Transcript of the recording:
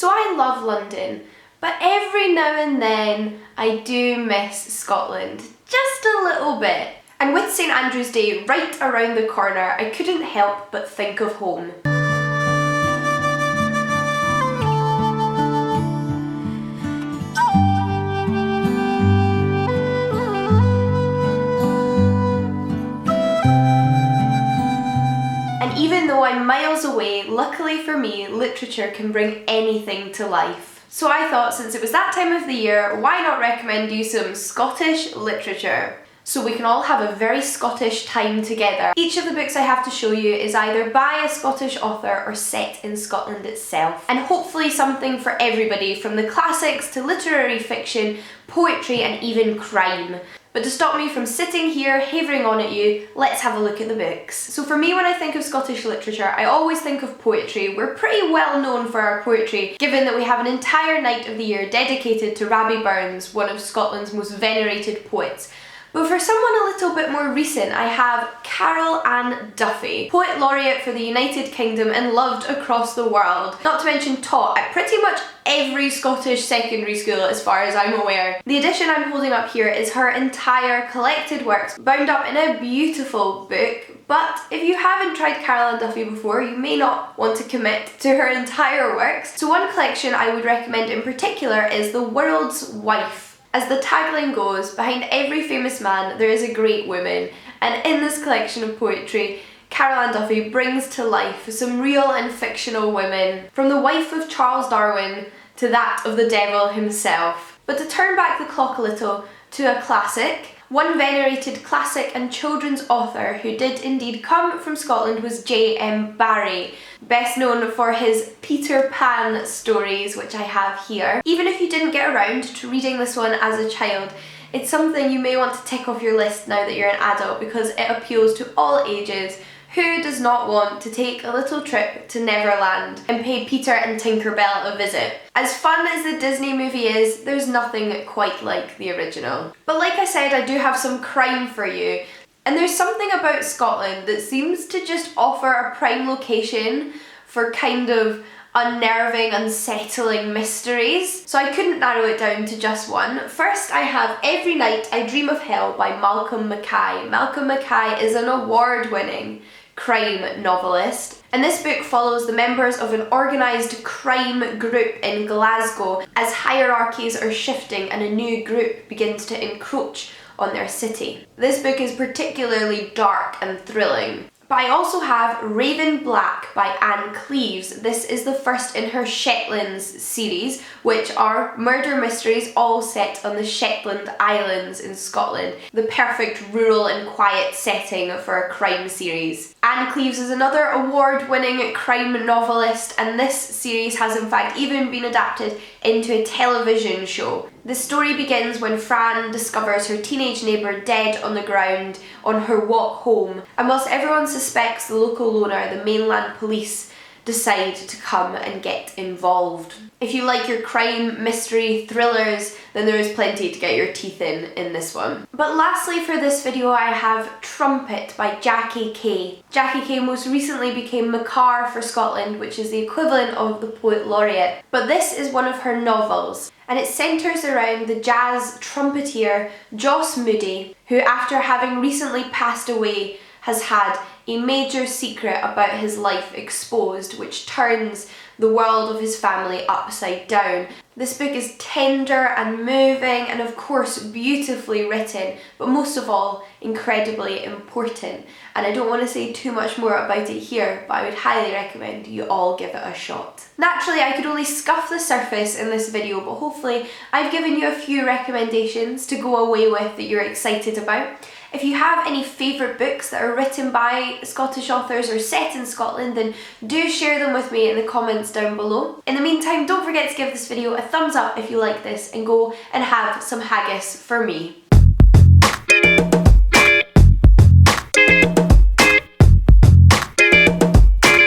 So I love London, but every now and then I do miss Scotland, just a little bit. And with St Andrew's Day right around the corner, I couldn't help but think of home. And even though I'm miles away, luckily for me, literature can bring anything to life. So I thought, since it was that time of the year, why not recommend you some Scottish literature? So we can all have a very Scottish time together. Each of the books I have to show you is either by a Scottish author or set in Scotland itself. And hopefully something for everybody, from the classics to literary fiction, poetry and even crime. But to stop me from sitting here havering on at you, let's have a look at the books. So for me, when I think of Scottish literature, I always think of poetry. We're pretty well known for our poetry, given that we have an entire night of the year dedicated to Rabbie Burns, one of Scotland's most venerated poets. But for someone a little bit more recent, I have Carol Ann Duffy, Poet Laureate for the United Kingdom and loved across the world, not to mention taught at pretty much every Scottish secondary school as far as I'm aware. The edition I'm holding up here is her entire collected works, bound up in a beautiful book. But if you haven't tried Carol Ann Duffy before, you may not want to commit to her entire works. So one collection I would recommend in particular is The World's Wife. As the tagline goes, behind every famous man there is a great woman, and in this collection of poetry, Carol Ann Duffy brings to life some real and fictional women, from the wife of Charles Darwin to that of the devil himself. But to turn back the clock a little to a classic, one venerated classic and children's author who did indeed come from Scotland was J.M. Barrie, best known for his Peter Pan stories, which I have here. Even if you didn't get around to reading this one as a child, it's something you may want to tick off your list now that you're an adult, because it appeals to all ages. Who does not want to take a little trip to Neverland and pay Peter and Tinkerbell a visit? As fun as the Disney movie is, there's nothing quite like the original. But like I said, I do have some crime for you. And there's something about Scotland that seems to just offer a prime location for kind of unnerving, unsettling mysteries. So I couldn't narrow it down to just one. First, I have Every Night I Dream of Hell by Malcolm Mackay. Malcolm Mackay is an award-winning crime novelist, and this book follows the members of an organised crime group in Glasgow as hierarchies are shifting and a new group begins to encroach on their city. This book is particularly dark and thrilling. But I also have Raven Black by Anne Cleeves. This is the first in her Shetlands series, which are murder mysteries all set on the Shetland Islands in Scotland. The perfect rural and quiet setting for a crime series. Anne Cleeves is another award-winning crime novelist, and this series has in fact even been adapted into a television show. The story begins when Fran discovers her teenage neighbour dead on the ground on her walk home, and whilst everyone suspects the local loner, the mainland police decide to come and get involved. If you like your crime, mystery, thrillers, then there is plenty to get your teeth in this one. But lastly for this video, I have Trumpet by Jackie Kay. Jackie Kay most recently became Mackay for Scotland, which is the equivalent of the Poet Laureate. But this is one of her novels, and it centres around the jazz trumpeter Joss Moody, who after having recently passed away has had a major secret about his life exposed, which turns the world of his family upside down. This book is tender and moving and of course beautifully written, but most of all incredibly important. And I don't want to say too much more about it here, but I would highly recommend you all give it a shot. Naturally, I could only scuff the surface in this video, but hopefully I've given you a few recommendations to go away with that you're excited about. If you have any favourite books that are written by Scottish authors or set in Scotland, then do share them with me in the comments down below. In the meantime, don't forget to give this video a thumbs up if you like this, and go and have some haggis for me.